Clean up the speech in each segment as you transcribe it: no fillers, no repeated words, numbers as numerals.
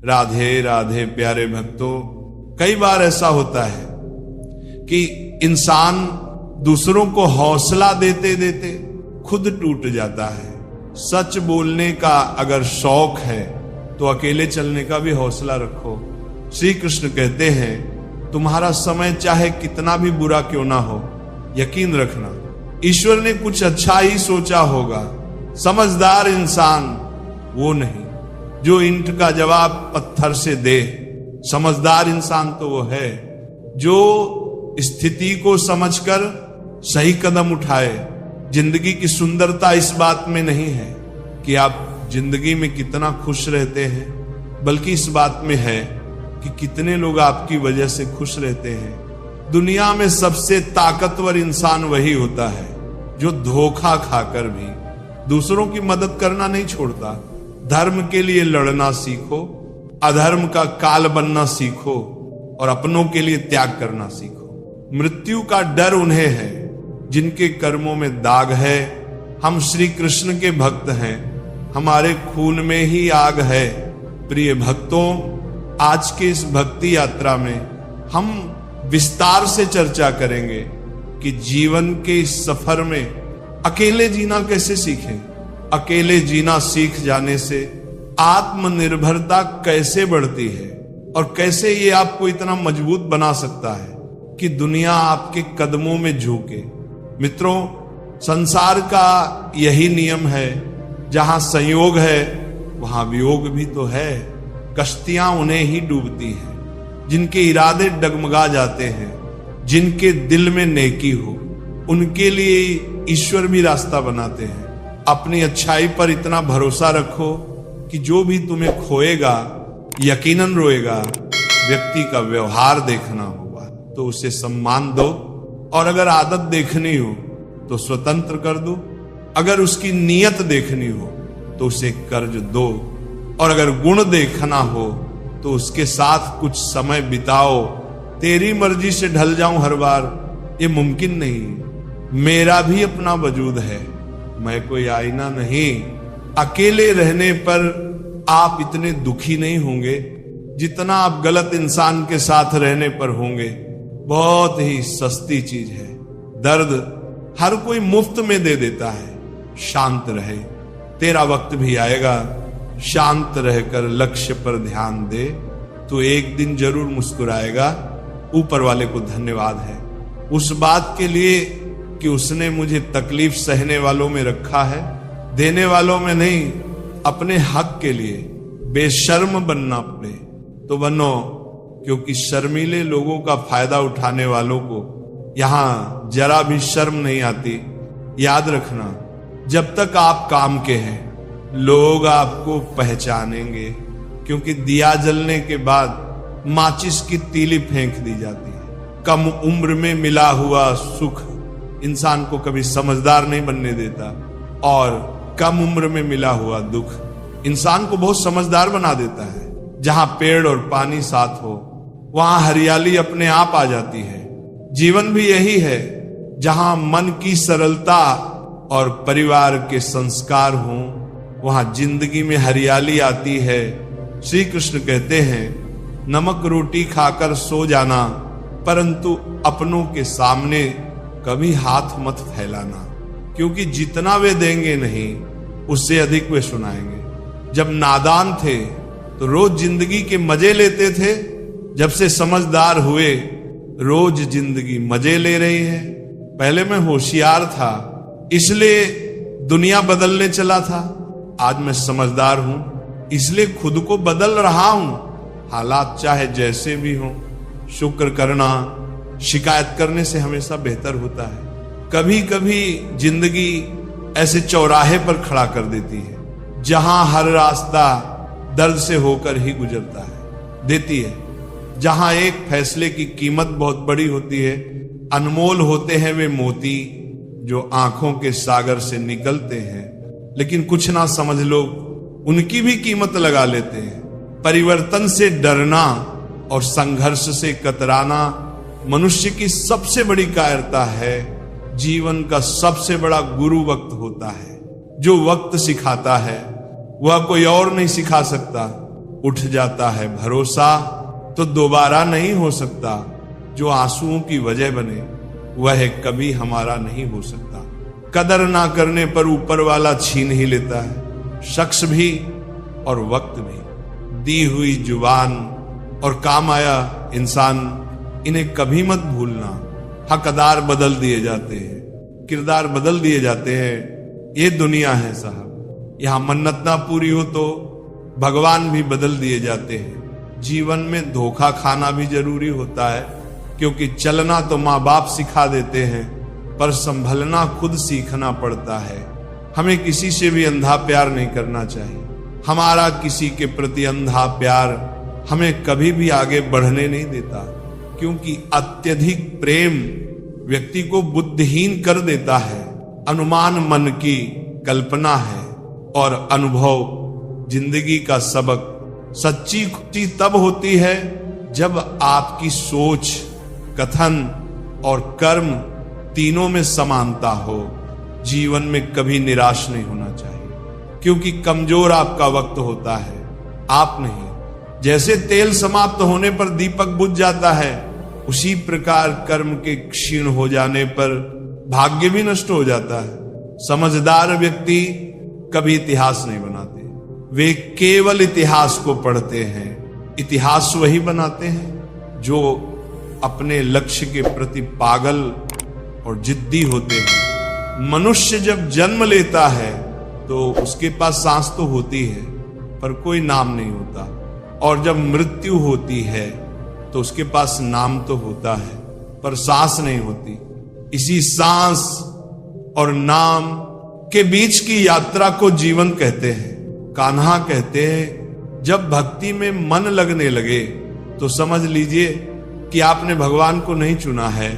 राधे राधे प्यारे भक्तों, कई बार ऐसा होता है कि इंसान दूसरों को हौसला देते देते खुद टूट जाता है। सच बोलने का अगर शौक है तो अकेले चलने का भी हौसला रखो। श्री कृष्ण कहते हैं, तुम्हारा समय चाहे कितना भी बुरा क्यों ना हो, यकीन रखना ईश्वर ने कुछ अच्छा ही सोचा होगा। समझदार इंसान वो नहीं जो ईंट का जवाब पत्थर से दे। समझदार इंसान तो वो है जो स्थिति को समझकर सही कदम उठाए। जिंदगी की सुंदरता इस बात में नहीं है कि आप जिंदगी में कितना खुश रहते हैं, बल्कि इस बात में है कि कितने लोग आपकी वजह से खुश रहते हैं। दुनिया में सबसे ताकतवर इंसान वही होता है जो धोखा खाकर भी दूसरों की मदद करना नहीं छोड़ता। धर्म के लिए लड़ना सीखो, अधर्म का काल बनना सीखो और अपनों के लिए त्याग करना सीखो। मृत्यु का डर उन्हें है जिनके कर्मों में दाग है। हम श्री कृष्ण के भक्त हैं, हमारे खून में ही आग है। प्रिय भक्तों, आज के इस भक्ति यात्रा में हम विस्तार से चर्चा करेंगे कि जीवन के इस सफर में अकेले जीना कैसे सीखें। अकेले जीना सीख जाने से आत्मनिर्भरता कैसे बढ़ती है और कैसे ये आपको इतना मजबूत बना सकता है कि दुनिया आपके कदमों में झुके। मित्रों, संसार का यही नियम है, जहां संयोग है वहां वियोग भी तो है। कश्तियां उन्हें ही डूबती हैं जिनके इरादे डगमगा जाते हैं। जिनके दिल में नेकी हो उनके लिए ईश्वर भी रास्ता बनाते हैं। अपनी अच्छाई पर इतना भरोसा रखो कि जो भी तुम्हें खोएगा यकीनन रोएगा। व्यक्ति का व्यवहार देखना होगा तो उसे सम्मान दो, और अगर आदत देखनी हो तो स्वतंत्र कर दो। अगर उसकी नीयत देखनी हो तो उसे कर्ज दो, और अगर गुण देखना हो तो उसके साथ कुछ समय बिताओ। तेरी मर्जी से ढल जाऊं हर बार, ये मुमकिन नहीं। मेरा भी अपना वजूद है, मैं कोई आईना नहीं। अकेले रहने पर आप इतने दुखी नहीं होंगे जितना आप गलत इंसान के साथ रहने पर होंगे। बहुत ही सस्ती चीज है। दर्द हर कोई मुफ्त में दे देता है। शांत रहे, तेरा वक्त भी आएगा। शांत रहकर लक्ष्य पर ध्यान दे तो एक दिन जरूर मुस्कुराएगा। ऊपर वाले को धन्यवाद है उस बात के लिए कि उसने मुझे तकलीफ सहने वालों में रखा है, देने वालों में नहीं। अपने हक के लिए बेशर्म बनना पड़े तो बनो, क्योंकि शर्मीले लोगों का फायदा उठाने वालों को यहां जरा भी शर्म नहीं आती। याद रखना, जब तक आप काम के हैं लोग आपको पहचानेंगे, क्योंकि दिया जलने के बाद माचिस की तीली फेंक दी जाती है। कम उम्र में मिला हुआ सुख इंसान को कभी समझदार नहीं बनने देता, और कम उम्र में मिला हुआ दुख इंसान को बहुत समझदार बना देता है। जहां पेड़ और पानी साथ हो वहां हरियाली अपने आप आ जाती है। जीवन भी यही है, जहां मन की सरलता और परिवार के संस्कार हों वहां जिंदगी में हरियाली आती है। श्री कृष्ण कहते हैं, नमक रोटी खाकर सो जाना, परंतु अपनों के सामने कभी हाथ मत फैलाना, क्योंकि जितना वे देंगे नहीं उससे अधिक वे सुनाएंगे। जब नादान थे तो रोज जिंदगी के मजे लेते थे, जब से समझदार हुए रोज जिंदगी मजे ले रही है। पहले मैं होशियार था इसलिए दुनिया बदलने चला था, आज मैं समझदार हूं इसलिए खुद को बदल रहा हूं। हालात चाहे जैसे भी हों, शुक्र करना शिकायत करने से हमेशा बेहतर होता है। कभी कभी जिंदगी ऐसे चौराहे पर खड़ा कर देती है जहां हर रास्ता दर्द से होकर ही गुजरता है, देती है। जहां एक फैसले की कीमत बहुत बड़ी होती है। अनमोल होते हैं वे मोती जो आंखों के सागर से निकलते हैं, लेकिन कुछ ना समझ लोग उनकी भी कीमत लगा लेते हैं। परिवर्तन से डरना और संघर्ष से कतराना मनुष्य की सबसे बड़ी कायरता है। जीवन का सबसे बड़ा गुरु वक्त होता है। जो वक्त सिखाता है वह कोई और नहीं सिखा सकता। उठ जाता है भरोसा तो दोबारा नहीं हो सकता। जो आंसुओं की वजह बने वह कभी हमारा नहीं हो सकता। कदर ना करने पर ऊपर वाला छीन ही लेता है, शख्स भी और वक्त भी। दी हुई जुबान और काम आया इंसान, इन्हें कभी मत भूलना। हकदार बदल दिए जाते हैं, किरदार बदल दिए जाते हैं। ये दुनिया है साहब, यहां मन्नत ना पूरी हो तो भगवान भी बदल दिए जाते हैं। जीवन में धोखा खाना भी जरूरी होता है, क्योंकि चलना तो माँ बाप सिखा देते हैं, पर संभलना खुद सीखना पड़ता है। हमें किसी से भी अंधा प्यार नहीं करना चाहिए। हमारा किसी के प्रति अंधा प्यार हमें कभी भी आगे बढ़ने नहीं देता, क्योंकि अत्यधिक प्रेम व्यक्ति को बुद्धिहीन कर देता है। अनुमान मन की कल्पना है और अनुभव जिंदगी का सबक। सच्ची खुशी तब होती है जब आपकी सोच, कथन और कर्म तीनों में समानता हो। जीवन में कभी निराश नहीं होना चाहिए, क्योंकि कमजोर आपका वक्त होता है, आप नहीं। जैसे तेल समाप्त होने पर दीपक बुझ जाता है, उसी प्रकार कर्म के क्षीण हो जाने पर भाग्य भी नष्ट हो जाता है। समझदार व्यक्ति कभी इतिहास नहीं बनाते, वे केवल इतिहास को पढ़ते हैं। इतिहास वही बनाते हैं जो अपने लक्ष्य के प्रति पागल और जिद्दी होते हैं। मनुष्य जब जन्म लेता है तो उसके पास सांस तो होती है, पर कोई नाम नहीं होता, और जब मृत्यु होती है तो उसके पास नाम तो होता है, पर सांस नहीं होती। इसी सांस और नाम के बीच की यात्रा को जीवन कहते हैं। कान्हा कहते हैं, जब भक्ति में मन लगने लगे तो समझ लीजिए कि आपने भगवान को नहीं चुना है,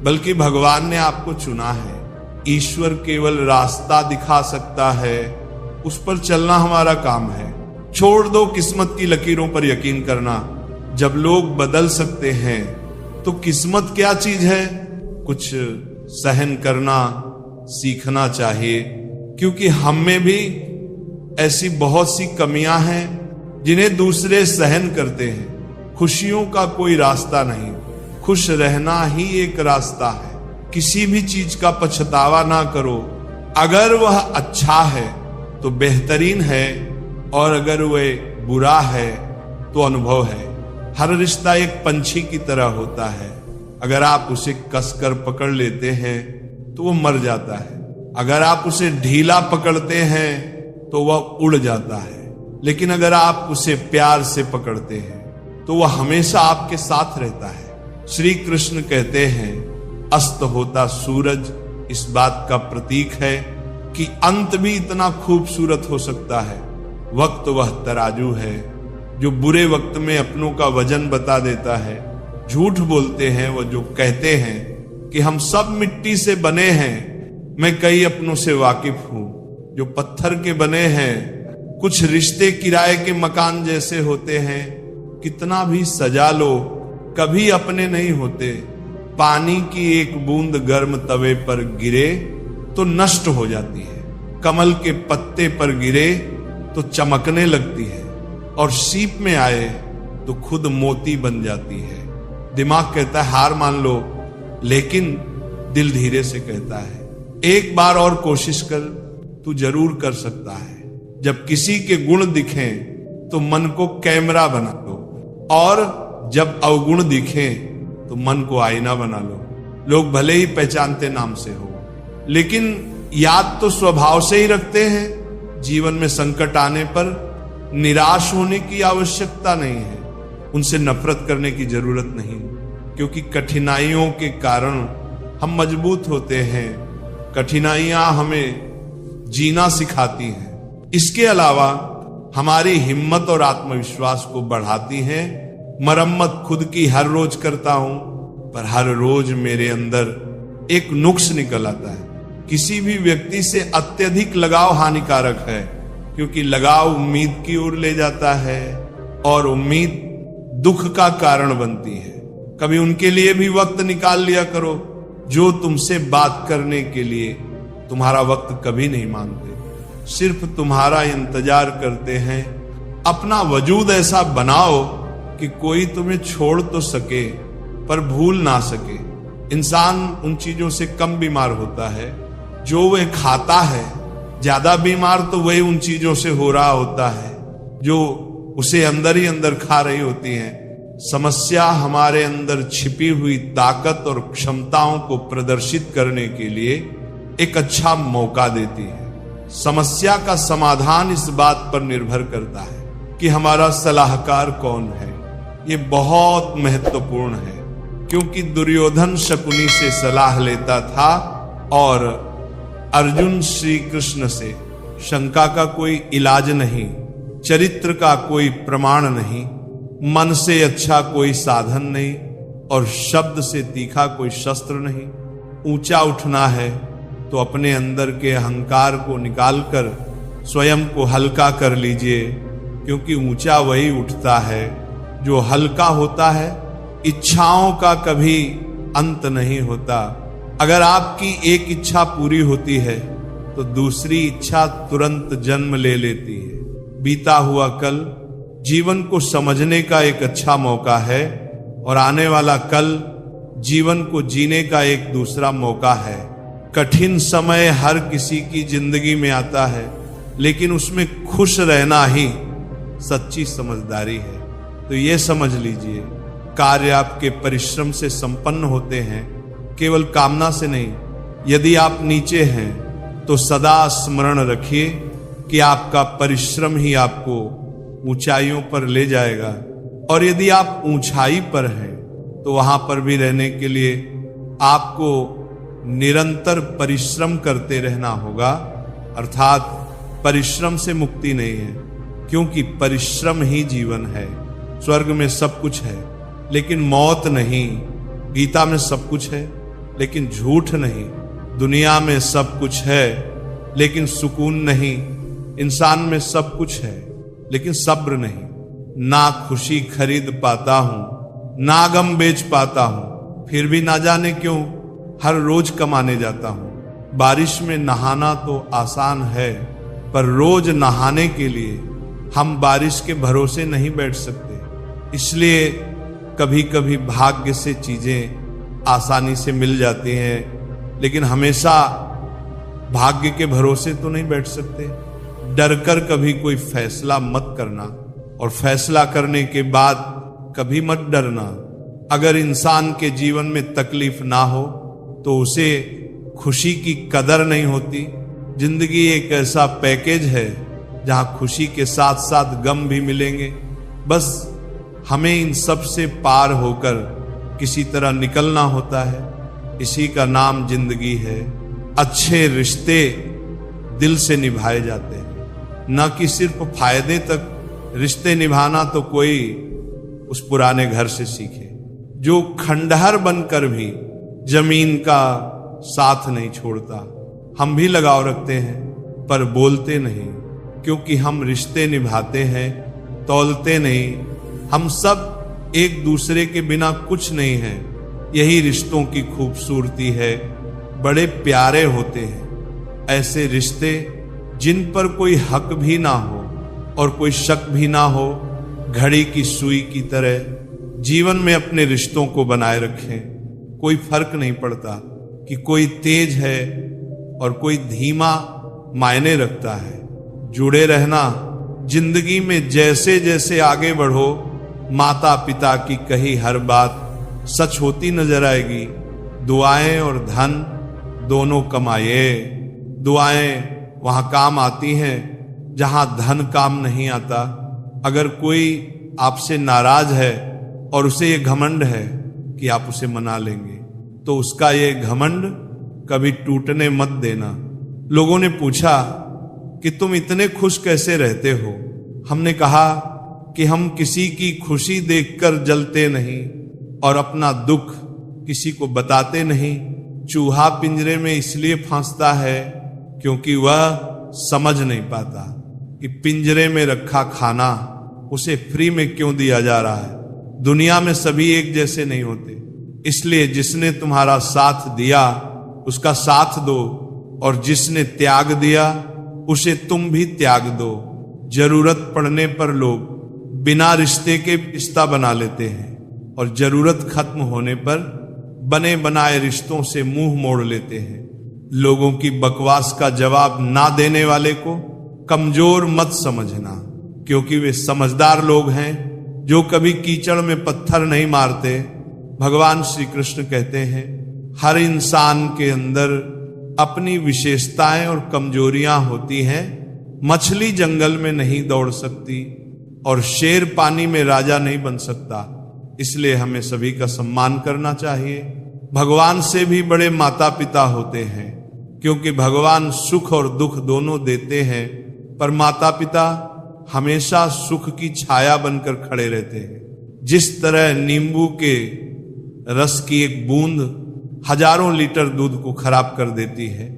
बल्कि भगवान ने आपको चुना है। ईश्वर केवल रास्ता दिखा सकता है, उस पर चलना हमारा काम है। छोड़ दो किस्मत की लकीरों पर यकीन करना। जब लोग बदल सकते हैं तो किस्मत क्या चीज है? कुछ सहन करना सीखना चाहिए, क्योंकि हम में भी ऐसी बहुत सी कमियां हैं जिन्हें दूसरे सहन करते हैं। खुशियों का कोई रास्ता नहीं, खुश रहना ही एक रास्ता है। किसी भी चीज का पछतावा ना करो। अगर वह अच्छा है तो बेहतरीन है, और अगर वह बुरा है तो अनुभव है। हर रिश्ता एक पंछी की तरह होता है, अगर आप उसे कसकर पकड़ लेते हैं तो वो मर जाता है, अगर आप उसे ढीला पकड़ते हैं तो वह उड़ जाता है, लेकिन अगर आप उसे प्यार से पकड़ते हैं तो वह हमेशा आपके साथ रहता है। श्री कृष्ण कहते हैं, अस्त होता सूरज इस बात का प्रतीक है कि अंत भी इतना खूबसूरत हो सकता है। वक्त वह तराजू है जो बुरे वक्त में अपनों का वजन बता देता है। झूठ बोलते हैं वो जो कहते हैं कि हम सब मिट्टी से बने हैं। मैं कई अपनों से वाकिफ हूं जो पत्थर के बने हैं। कुछ रिश्ते किराए के मकान जैसे होते हैं, कितना भी सजा लो कभी अपने नहीं होते। पानी की एक बूंद गर्म तवे पर गिरे तो नष्ट हो जाती है, कमल के पत्ते पर गिरे तो चमकने लगती है, और सीप में आए तो खुद मोती बन जाती है। दिमाग कहता है हार मान लो, लेकिन दिल धीरे से कहता है एक बार और कोशिश कर, तू जरूर कर सकता है। जब किसी के गुण दिखें तो मन को कैमरा बना लो, और जब अवगुण दिखें तो मन को आईना बना लो। लोग भले ही पहचानते नाम से हो, लेकिन याद तो स्वभाव से ही रखते हैं। जीवन में संकट आने पर निराश होने की आवश्यकता नहीं है, उनसे नफरत करने की जरूरत नहीं, क्योंकि कठिनाइयों के कारण हम मजबूत होते हैं। कठिनाइयां हमें जीना सिखाती हैं। इसके अलावा हमारी हिम्मत और आत्मविश्वास को बढ़ाती हैं। मरम्मत खुद की हर रोज करता हूं, पर हर रोज मेरे अंदर एक नुक्स निकल आता है। किसी भी व्यक्ति से अत्यधिक लगाव हानिकारक है, क्योंकि लगाव उम्मीद की ओर ले जाता है, और उम्मीद दुख का कारण बनती है। कभी उनके लिए भी वक्त निकाल लिया करो जो तुमसे बात करने के लिए तुम्हारा वक्त कभी नहीं मांगते, सिर्फ तुम्हारा इंतजार करते हैं अपना वजूद ऐसा बनाओ कि कोई तुम्हें छोड़ तो सके पर भूल ना सके। इंसान उन चीजों से कम बीमार होता है जो वह खाता है, ज्यादा बीमार तो वही उन चीजों से हो रहा होता है जो उसे अंदर ही अंदर खा रही होती हैं। समस्या हमारे अंदर छिपी हुई ताकत और क्षमताओं को प्रदर्शित करने के लिए एक अच्छा मौका देती है। समस्या का समाधान इस बात पर निर्भर करता है कि हमारा सलाहकार कौन है। ये बहुत महत्वपूर्ण है, क्योंकि दुर्योधन शकुनी से सलाह लेता था और अर्जुन श्री कृष्ण से। शंका का कोई इलाज नहीं, चरित्र का कोई प्रमाण नहीं, मन से अच्छा कोई साधन नहीं और शब्द से तीखा कोई शस्त्र नहीं। ऊंचा उठना है तो अपने अंदर के अहंकार को निकालकर स्वयं को हल्का कर लीजिए, क्योंकि ऊंचा वही उठता है जो हल्का होता है। इच्छाओं का कभी अंत नहीं होता। अगर आपकी एक इच्छा पूरी होती है तो दूसरी इच्छा तुरंत जन्म ले लेती है। बीता हुआ कल जीवन को समझने का एक अच्छा मौका है और आने वाला कल जीवन को जीने का एक दूसरा मौका है। कठिन समय हर किसी की जिंदगी में आता है, लेकिन उसमें खुश रहना ही सच्ची समझदारी है। तो ये समझ लीजिए, कार्य आपके परिश्रम से संपन्न होते हैं, केवल कामना से नहीं। यदि आप नीचे हैं तो सदा स्मरण रखिए कि आपका परिश्रम ही आपको ऊंचाइयों पर ले जाएगा, और यदि आप ऊंचाई पर हैं तो वहां पर भी रहने के लिए आपको निरंतर परिश्रम करते रहना होगा। अर्थात परिश्रम से मुक्ति नहीं है, क्योंकि परिश्रम ही जीवन है। स्वर्ग में सब कुछ है लेकिन मौत नहीं। गीता में सब कुछ है लेकिन झूठ नहीं। दुनिया में सब कुछ है लेकिन सुकून नहीं। इंसान में सब कुछ है लेकिन सब्र नहीं। ना खुशी खरीद पाता हूं, ना गम बेच पाता हूं, फिर भी ना जाने क्यों हर रोज कमाने जाता हूं। बारिश में नहाना तो आसान है, पर रोज नहाने के लिए हम बारिश के भरोसे नहीं बैठ सकते। इसलिए कभी कभी भाग्य से चीजें आसानी से मिल जाती हैं, लेकिन हमेशा भाग्य के भरोसे तो नहीं बैठ सकते। डरकर कभी कोई फैसला मत करना, और फैसला करने के बाद कभी मत डरना। अगर इंसान के जीवन में तकलीफ ना हो तो उसे खुशी की कदर नहीं होती। जिंदगी एक ऐसा पैकेज है जहां खुशी के साथ साथ गम भी मिलेंगे। बस हमें इन सब से पार होकर किसी तरह निकलना होता है। इसी का नाम जिंदगी है। अच्छे रिश्ते दिल से निभाए जाते हैं, न कि सिर्फ फायदे तक। रिश्ते निभाना तो कोई उस पुराने घर से सीखे जो खंडहर बनकर भी जमीन का साथ नहीं छोड़ता। हम भी लगाव रखते हैं पर बोलते नहीं, क्योंकि हम रिश्ते निभाते हैं, तौलते नहीं। हम सब एक दूसरे के बिना कुछ नहीं है। यही रिश्तों की खूबसूरती है। बड़े प्यारे होते हैं ऐसे रिश्ते जिन पर कोई हक भी ना हो और कोई शक भी ना हो। घड़ी की सुई की तरह जीवन में अपने रिश्तों को बनाए रखें। कोई फर्क नहीं पड़ता कि कोई तेज है और कोई धीमा मायने रखता है। जुड़े रहना। जिंदगी में जैसे जैसे आगे बढ़ो, माता पिता की कही हर बात सच होती नजर आएगी। दुआएं और धन दोनों कमाए। दुआएं वहां काम आती हैं जहां धन काम नहीं आता। अगर कोई आपसे नाराज है और उसे ये घमंड है कि आप उसे मना लेंगे, तो उसका ये घमंड कभी टूटने मत देना। लोगों ने पूछा कि तुम इतने खुश कैसे रहते हो? हमने कहा कि हम किसी की खुशी देखकर जलते नहीं और अपना दुख किसी को बताते नहीं। चूहा पिंजरे में इसलिए फंसता है क्योंकि वह समझ नहीं पाता कि पिंजरे में रखा खाना उसे फ्री में क्यों दिया जा रहा है। दुनिया में सभी एक जैसे नहीं होते, इसलिए जिसने तुम्हारा साथ दिया उसका साथ दो, और जिसने त्याग दिया उसे तुम भी त्याग दो। जरूरत पड़ने पर लोग बिना रिश्ते के रिश्ता बना लेते हैं और जरूरत खत्म होने पर बने बनाए रिश्तों से मुंह मोड़ लेते हैं। लोगों की बकवास का जवाब ना देने वाले को कमजोर मत समझना, क्योंकि वे समझदार लोग हैं जो कभी कीचड़ में पत्थर नहीं मारते। भगवान श्री कृष्ण कहते हैं, हर इंसान के अंदर अपनी विशेषताएं और कमजोरियां होती हैं। मछली जंगल में नहीं दौड़ सकती और शेर पानी में राजा नहीं बन सकता। इसलिए हमें सभी का सम्मान करना चाहिए। भगवान से भी बड़े माता पिता होते हैं, क्योंकि भगवान सुख और दुख दोनों देते हैं, पर माता पिता हमेशा सुख की छाया बनकर खड़े रहते हैं। जिस तरह नींबू के रस की एक बूंद हजारों लीटर दूध को खराब कर देती है,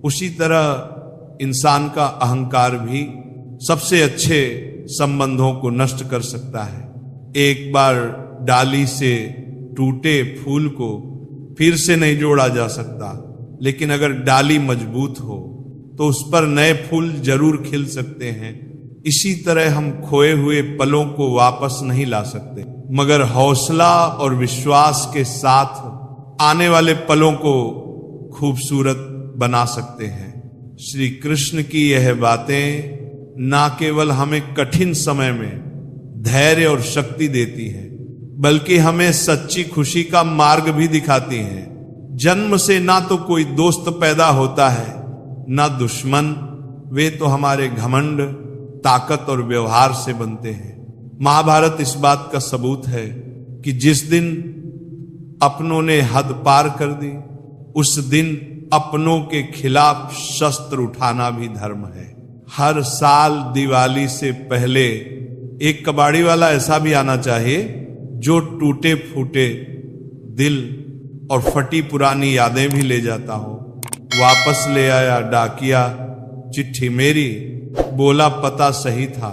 उसी तरह इंसान का अहंकार भी सबसे अच्छे संबंधों को नष्ट कर सकता है। एक बार डाली से टूटे फूल को फिर से नहीं जोड़ा जा सकता, लेकिन अगर डाली मजबूत हो तो उस पर नए फूल जरूर खिल सकते हैं। इसी तरह हम खोए हुए पलों को वापस नहीं ला सकते, मगर हौसला और विश्वास के साथ आने वाले पलों को खूबसूरत बना सकते हैं। श्री कृष्ण की यह बातें ना केवल हमें कठिन समय में धैर्य और शक्ति देती है, बल्कि हमें सच्ची खुशी का मार्ग भी दिखाती हैं। जन्म से ना तो कोई दोस्त पैदा होता है ना दुश्मन, वे तो हमारे घमंड, ताकत और व्यवहार से बनते हैं। महाभारत इस बात का सबूत है कि जिस दिन अपनों ने हद पार कर दी, उस दिन अपनों के खिलाफ शस्त्र उठाना भी धर्म है। हर साल दिवाली से पहले एक कबाड़ी वाला ऐसा भी आना चाहिए जो टूटे फूटे दिल और फटी पुरानी यादें भी ले जाता हो। वापस ले आया डाकिया चिट्ठी मेरी, बोला पता सही था,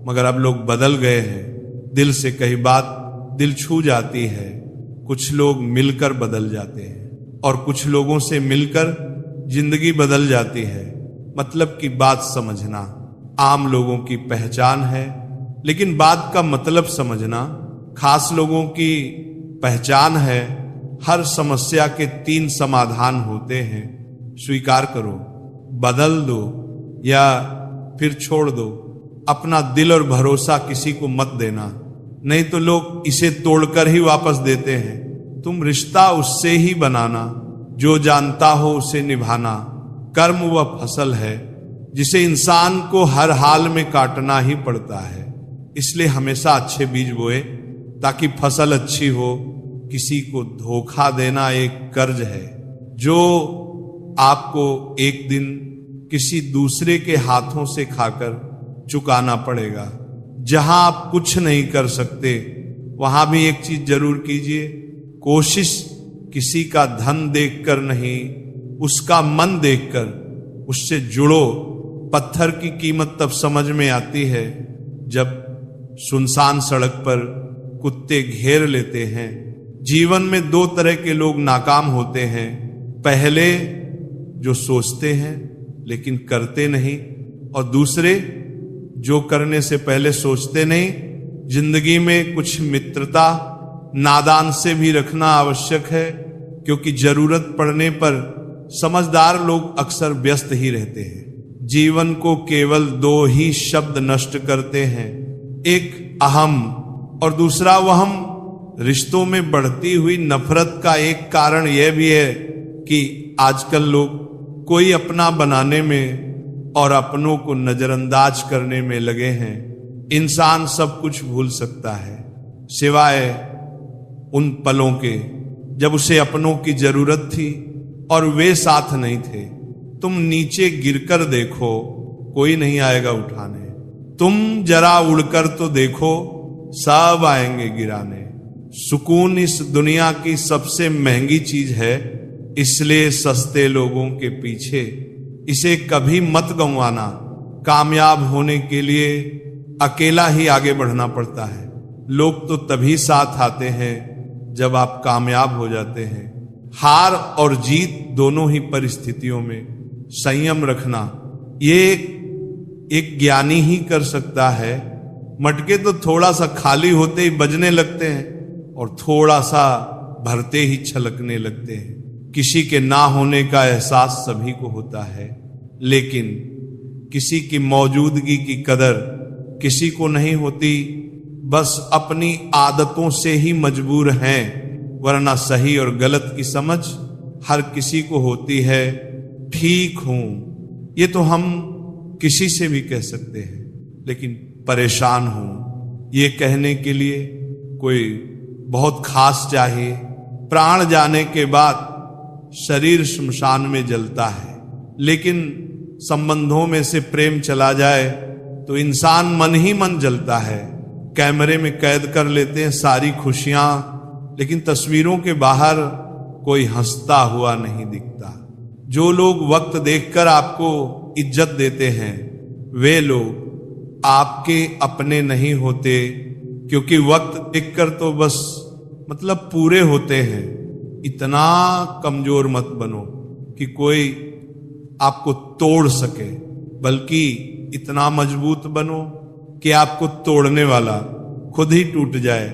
मगर अब लोग बदल गए हैं। दिल से कही बात दिल छू जाती है। कुछ लोग मिलकर बदल जाते हैं और कुछ लोगों से मिलकर जिंदगी बदल जाती है। मतलब की बात समझना आम लोगों की पहचान है, लेकिन बात का मतलब समझना खास लोगों की पहचान है। हर समस्या के 3 समाधान होते हैं। स्वीकार करो, बदल दो या फिर छोड़ दो। अपना दिल और भरोसा किसी को मत देना, नहीं तो लोग इसे तोड़कर ही वापस देते हैं। तुम रिश्ता उससे ही बनाना जो जानता हो उसे निभाना। कर्म वह फसल है जिसे इंसान को हर हाल में काटना ही पड़ता है। इसलिए हमेशा अच्छे बीज बोए ताकि फसल अच्छी हो। किसी को धोखा देना एक कर्ज है जो आपको एक दिन किसी दूसरे के हाथों से खाकर चुकाना पड़ेगा। जहां आप कुछ नहीं कर सकते, वहां भी एक चीज जरूर कीजिए, कोशिश किसी का धन देखकर नहीं, उसका मन देखकर उससे जुड़ो। पत्थर की कीमत तब समझ में आती है जब सुनसान सड़क पर कुत्ते घेर लेते हैं। जीवन में 2 तरह के लोग नाकाम होते हैं। पहले जो सोचते हैं लेकिन करते नहीं, और दूसरे जो करने से पहले सोचते नहीं। जिंदगी में कुछ मित्रता नादान से भी रखना आवश्यक है, क्योंकि जरूरत पड़ने पर समझदार लोग अक्सर व्यस्त ही रहते हैं। जीवन को केवल 2 ही शब्द नष्ट करते हैं, एक अहम और दूसरा वहम। रिश्तों में बढ़ती हुई नफरत का एक कारण यह भी है कि आजकल लोग कोई अपना बनाने में और अपनों को नजरअंदाज करने में लगे हैं। इंसान सब कुछ भूल सकता है सिवाय उन पलों के जब उसे अपनों की जरूरत थी और वे साथ नहीं थे। तुम नीचे गिरकर देखो, कोई नहीं आएगा उठाने। तुम जरा उड़कर तो देखो, सब आएंगे गिराने। सुकून इस दुनिया की सबसे महंगी चीज है, इसलिए सस्ते लोगों के पीछे इसे कभी मत गंवाना। कामयाब होने के लिए अकेला ही आगे बढ़ना पड़ता है। लोग तो तभी साथ आते हैं जब आप कामयाब हो जाते हैं। हार और जीत दोनों ही परिस्थितियों में संयम रखना, ये एक ज्ञानी ही कर सकता है। मटके तो थोड़ा सा खाली होते ही बजने लगते हैं और थोड़ा सा भरते ही छलकने लगते हैं। किसी के ना होने का एहसास सभी को होता है, लेकिन किसी की मौजूदगी की कदर किसी को नहीं होती। बस अपनी आदतों से ही मजबूर हैं, वरना सही और गलत की समझ हर किसी को होती है। ठीक हूं ये तो हम किसी से भी कह सकते हैं, लेकिन परेशान हूं ये कहने के लिए कोई बहुत खास चाहिए। प्राण जाने के बाद शरीर श्मशान में जलता है, लेकिन संबंधों में से प्रेम चला जाए तो इंसान मन ही मन जलता है। कैमरे में कैद कर लेते हैं सारी खुशियां, लेकिन तस्वीरों के बाहर कोई हंसता हुआ नहीं दिखता। जो लोग वक्त देखकर आपको इज्जत देते हैं, वे लोग आपके अपने नहीं होते, क्योंकि वक्त देखकर तो बस मतलब पूरे होते हैं। इतना कमजोर मत बनो कि कोई आपको तोड़ सके, बल्कि इतना मजबूत बनो कि आपको तोड़ने वाला खुद ही टूट जाए।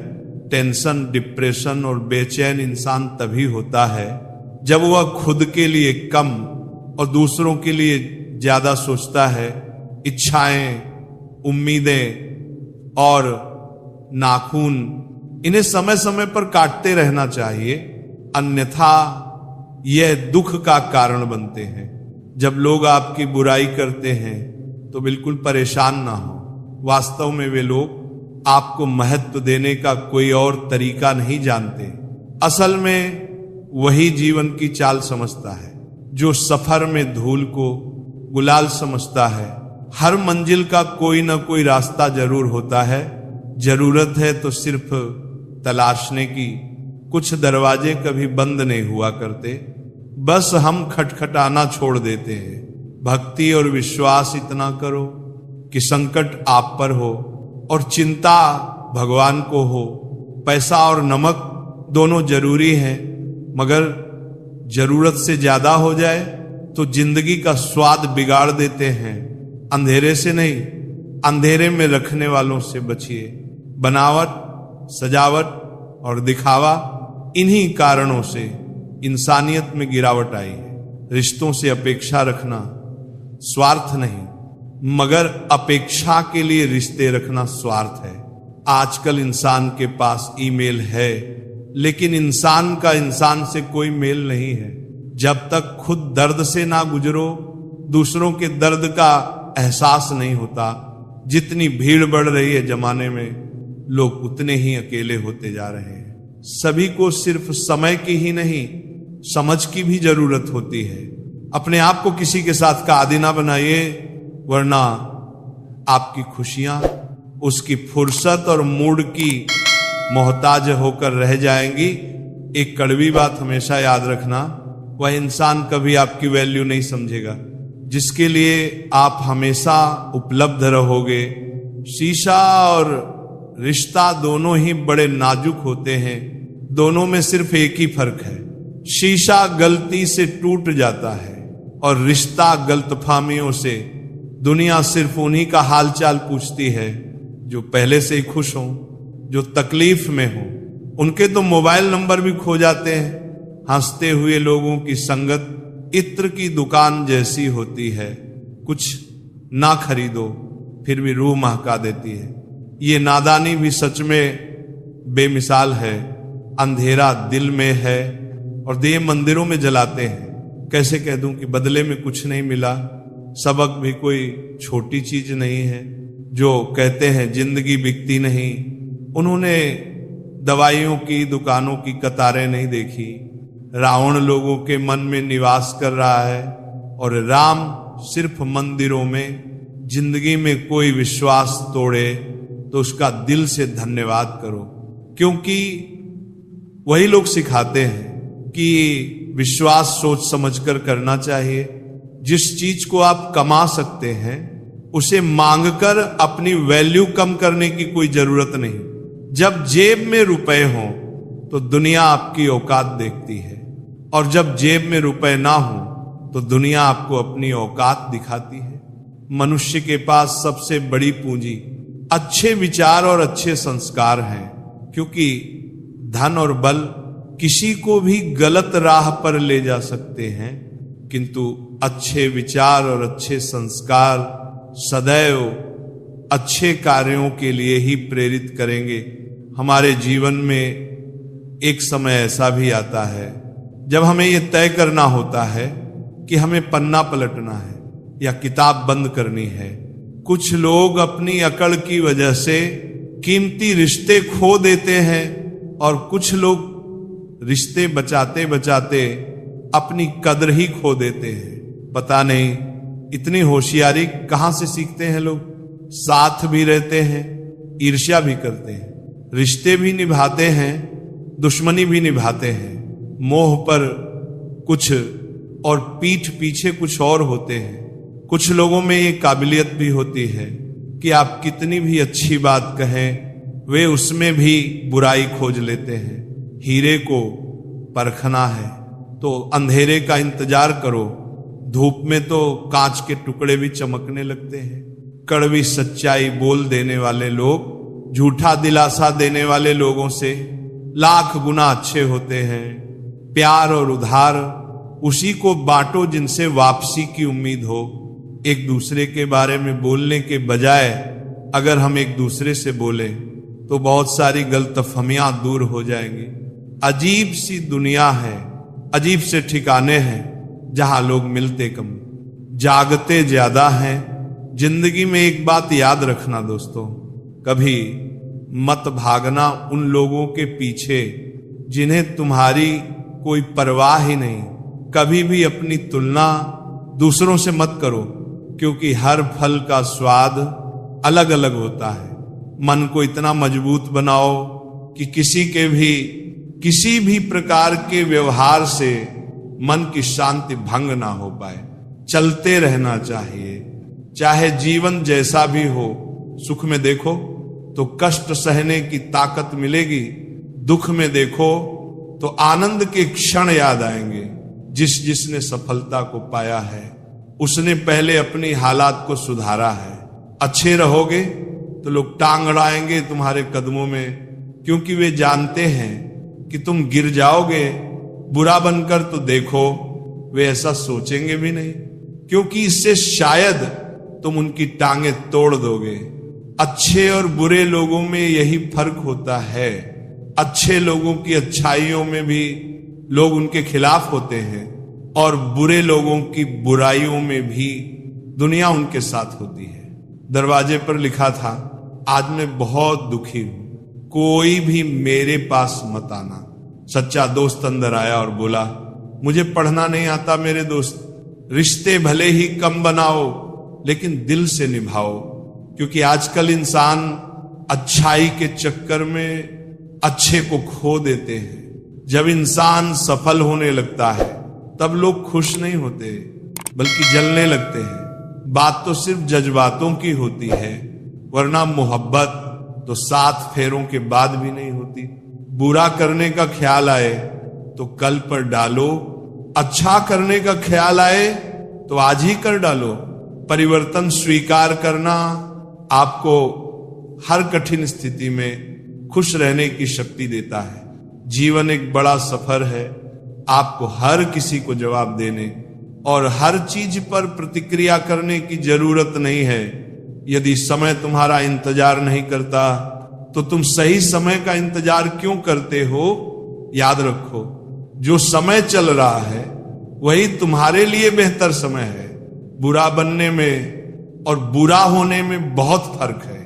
टेंशन, डिप्रेशन और बेचैन इंसान तभी होता है जब वह खुद के लिए कम और दूसरों के लिए ज्यादा सोचता है। इच्छाएं, उम्मीदें और नाखून, इन्हें समय समय पर काटते रहना चाहिए, अन्यथा यह दुख का कारण बनते हैं। जब लोग आपकी बुराई करते हैं तो बिल्कुल परेशान ना हो। वास्तव में वे लोग आपको महत्व देने का कोई और तरीका नहीं जानते। असल में वही जीवन की चाल समझता है जो सफर में धूल को गुलाल समझता है। हर मंजिल का कोई ना कोई रास्ता जरूर होता है। जरूरत है तो सिर्फ तलाशने की। कुछ दरवाजे कभी बंद नहीं हुआ करते, बस हम खटखटाना छोड़ देते हैं। भक्ति और विश्वास इतना करो कि संकट आप पर हो और चिंता भगवान को हो। पैसा और नमक दोनों जरूरी हैं, मगर जरूरत से ज्यादा हो जाए तो जिंदगी का स्वाद बिगाड़ देते हैं। अंधेरे से नहीं, अंधेरे में रखने वालों से बचिए। बनावट, सजावट और दिखावा, इन्हीं कारणों से इंसानियत में गिरावट आई है। रिश्तों से अपेक्षा रखना स्वार्थ नहीं, मगर अपेक्षा के लिए रिश्ते रखना स्वार्थ है। आजकल इंसान के पास ईमेल है, लेकिन इंसान का इंसान से कोई मेल नहीं है। जब तक खुद दर्द से ना गुजरो, दूसरों के दर्द का एहसास नहीं होता। जितनी भीड़ बढ़ रही है जमाने में, लोग उतने ही अकेले होते जा रहे हैं। सभी को सिर्फ समय की ही नहीं, समझ की भी जरूरत होती है। अपने आप को किसी के साथ का आदी ना बनाइए, वरना आपकी खुशियां उसकी फुर्सत और मूड की मोहताज होकर रह जाएंगी। एक कड़वी बात हमेशा याद रखना, वह इंसान कभी आपकी वैल्यू नहीं समझेगा जिसके लिए आप हमेशा उपलब्ध रहोगे। शीशा और रिश्ता दोनों ही बड़े नाजुक होते हैं। दोनों में सिर्फ एक ही फर्क है, शीशा गलती से टूट जाता है और रिश्ता गलतफहमियों से। दुनिया सिर्फ उन्हीं का हालचाल पूछती है जो पहले से ही खुश हों, जो तकलीफ में हो। उनके तो मोबाइल नंबर भी खो जाते हैं। हंसते हुए लोगों की संगत इत्र की दुकान जैसी होती है, कुछ ना खरीदो फिर भी रूह महका देती है। ये नादानी भी सच में बेमिसाल है। अंधेरा दिल में है और दिए मंदिरों में जलाते हैं। कैसे कह दूं कि बदले में कुछ नहीं मिला। सबक भी कोई छोटी चीज नहीं है। जो कहते हैं जिंदगी बिकती नहीं, उन्होंने दवाइयों की दुकानों की कतारें नहीं देखी। रावण लोगों के मन में निवास कर रहा है और राम सिर्फ मंदिरों में। जिंदगी में कोई विश्वास तोड़े तो उसका दिल से धन्यवाद करो, क्योंकि वही लोग सिखाते हैं कि विश्वास सोच समझकर करना चाहिए। जिस चीज को आप कमा सकते हैं उसे मांगकर अपनी वैल्यू कम करने की कोई जरूरत नहीं। जब जेब में रुपए हों तो दुनिया आपकी औकात देखती है, और जब जेब में रुपए ना हो तो दुनिया आपको अपनी औकात दिखाती है। मनुष्य के पास सबसे बड़ी पूंजी अच्छे विचार और अच्छे संस्कार हैं, क्योंकि धन और बल किसी को भी गलत राह पर ले जा सकते हैं, किंतु अच्छे विचार और अच्छे संस्कार सदैव अच्छे कार्यों के लिए ही प्रेरित करेंगे। हमारे जीवन में एक समय ऐसा भी आता है जब हमें यह तय करना होता है कि हमें पन्ना पलटना है या किताब बंद करनी है। कुछ लोग अपनी अकड़ की वजह से कीमती रिश्ते खो देते हैं और कुछ लोग रिश्ते बचाते बचाते अपनी कदर ही खो देते हैं। पता नहीं इतनी होशियारी कहां से सीखते हैं लोग। साथ भी रहते हैं, ईर्ष्या भी करते हैं, रिश्ते भी निभाते हैं, दुश्मनी भी निभाते हैं, मोह पर कुछ और पीठ पीछे कुछ और होते हैं। कुछ लोगों में ये काबिलियत भी होती है कि आप कितनी भी अच्छी बात कहें, वे उसमें भी बुराई खोज लेते हैं। हीरे को परखना है तो अंधेरे का इंतजार करो, धूप में तो कांच के टुकड़े भी चमकने लगते हैं। कड़वी सच्चाई बोल देने वाले लोग झूठा दिलासा देने वाले लोगों से लाख गुना अच्छे होते हैं। प्यार और उधार उसी को बांटो जिनसे वापसी की उम्मीद हो। एक दूसरे के बारे में बोलने के बजाय अगर हम एक दूसरे से बोले तो बहुत सारी गलतफहमियां दूर हो जाएंगी। अजीब सी दुनिया है, अजीब से ठिकाने हैं जहां लोग मिलते कम, जागते ज्यादा हैं। जिंदगी में एक बात याद रखना दोस्तों, कभी मत भागना उन लोगों के पीछे जिन्हें तुम्हारी कोई परवाह ही नहीं। कभी भी अपनी तुलना दूसरों से मत करो, क्योंकि हर फल का स्वाद अलग अलग होता है। मन को इतना मजबूत बनाओ कि किसी भी प्रकार के व्यवहार से मन की शांति भंग ना हो पाए। चलते रहना चाहिए, चाहे जीवन जैसा भी हो। सुख में देखो तो कष्ट सहने की ताकत मिलेगी, दुख में देखो तो आनंद के क्षण याद आएंगे। जिसने सफलता को पाया है उसने पहले अपनी हालात को सुधारा है। अच्छे रहोगे तो लोग टांग अड़ाएंगे तुम्हारे कदमों में, क्योंकि वे जानते हैं कि तुम गिर जाओगे। बुरा बनकर तो देखो, वे ऐसा सोचेंगे भी नहीं, क्योंकि इससे शायद तुम उनकी टांगे तोड़ दोगे। अच्छे और बुरे लोगों में यही फर्क होता है। अच्छे लोगों की अच्छाइयों में भी लोग उनके खिलाफ होते हैं और बुरे लोगों की बुराइयों में भी दुनिया उनके साथ होती है। दरवाजे पर लिखा था, आज मैं बहुत दुखी हूं, कोई भी मेरे पास मत आना। सच्चा दोस्त अंदर आया और बोला, मुझे पढ़ना नहीं आता मेरे दोस्त, रिश्ते भले ही कम बनाओ लेकिन दिल से निभाओ। क्योंकि आजकल इंसान अच्छाई के चक्कर में अच्छे को खो देते हैं। जब इंसान सफल होने लगता है तब लोग खुश नहीं होते बल्कि जलने लगते हैं। बात तो सिर्फ जज्बातों की होती है, वरना मोहब्बत तो 7 फेरों के बाद भी नहीं होती। बुरा करने का ख्याल आए तो कल पर डालो, अच्छा करने का ख्याल आए तो आज ही कर डालो। परिवर्तन स्वीकार करना आपको हर कठिन स्थिति में खुश रहने की शक्ति देता है। जीवन एक बड़ा सफर है, आपको हर किसी को जवाब देने और हर चीज पर प्रतिक्रिया करने की जरूरत नहीं है। यदि समय तुम्हारा इंतजार नहीं करता तो तुम सही समय का इंतजार क्यों करते हो? याद रखो, जो समय चल रहा है वही तुम्हारे लिए बेहतर समय है। बुरा बनने में और बुरा होने में बहुत फर्क है।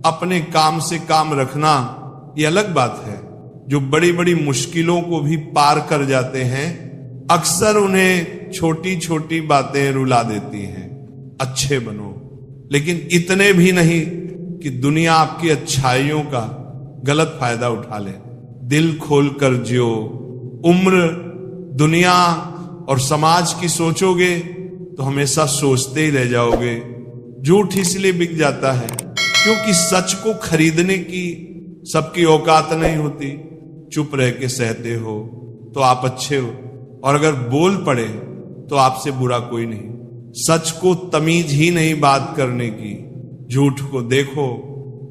अपने काम से काम रखना ये अलग बात है। जो बड़ी बड़ी मुश्किलों को भी पार कर जाते हैं, अक्सर उन्हें छोटी छोटी बातें रुला देती हैं। अच्छे बनो, लेकिन इतने भी नहीं कि दुनिया आपकी अच्छाइयों का गलत फायदा उठा ले। दिल खोलकर जियो। उम्र, दुनिया और समाज की सोचोगे तो हमेशा सोचते ही रह जाओगे। झूठ इसलिए बिक जाता है क्योंकि सच को खरीदने की सबकी औकात नहीं होती। चुप रह के सहते हो तो आप अच्छे हो, और अगर बोल पड़े तो आपसे बुरा कोई नहीं। सच को तमीज ही नहीं बात करने की। झूठ को देखो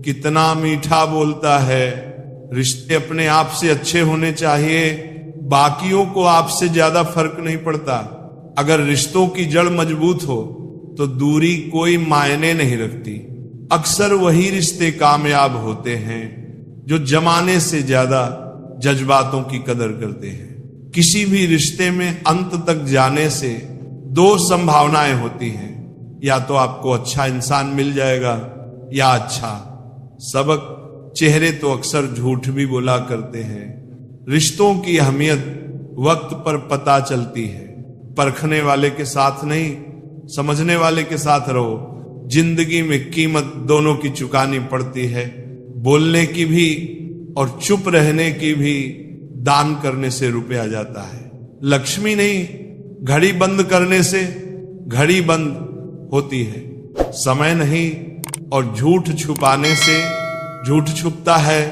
कितना मीठा बोलता है। रिश्ते अपने आप से अच्छे होने चाहिए, बाकियों को आपसे ज्यादा फर्क नहीं पड़ता। अगर रिश्तों की जड़ मजबूत हो तो दूरी कोई मायने नहीं रखती। अक्सर वही रिश्ते कामयाब होते हैं जो जमाने से ज्यादा जज्बातों की कदर करते हैं। किसी भी रिश्ते में अंत तक जाने से दो संभावनाएं होती हैं, या तो आपको अच्छा इंसान मिल जाएगा या अच्छा सबक। चेहरे तो अक्सर झूठ भी बोला करते हैं। रिश्तों की अहमियत वक्त पर पता चलती है। परखने वाले के साथ नहीं, समझने वाले के साथ रहो। जिंदगी में कीमत दोनों की चुकानी पड़ती है, बोलने की भी और चुप रहने की भी। दान करने से रुपया जाता है, लक्ष्मी नहीं। घड़ी बंद करने से घड़ी बंद होती है, समय नहीं। और झूठ छुपाने से झूठ छुपता है,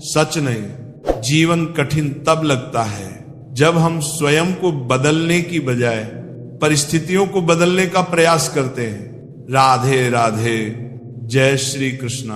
सच नहीं। जीवन कठिन तब लगता है जब हम स्वयं को बदलने की बजाय परिस्थितियों को बदलने का प्रयास करते हैं। राधे राधे, जय श्री कृष्णा।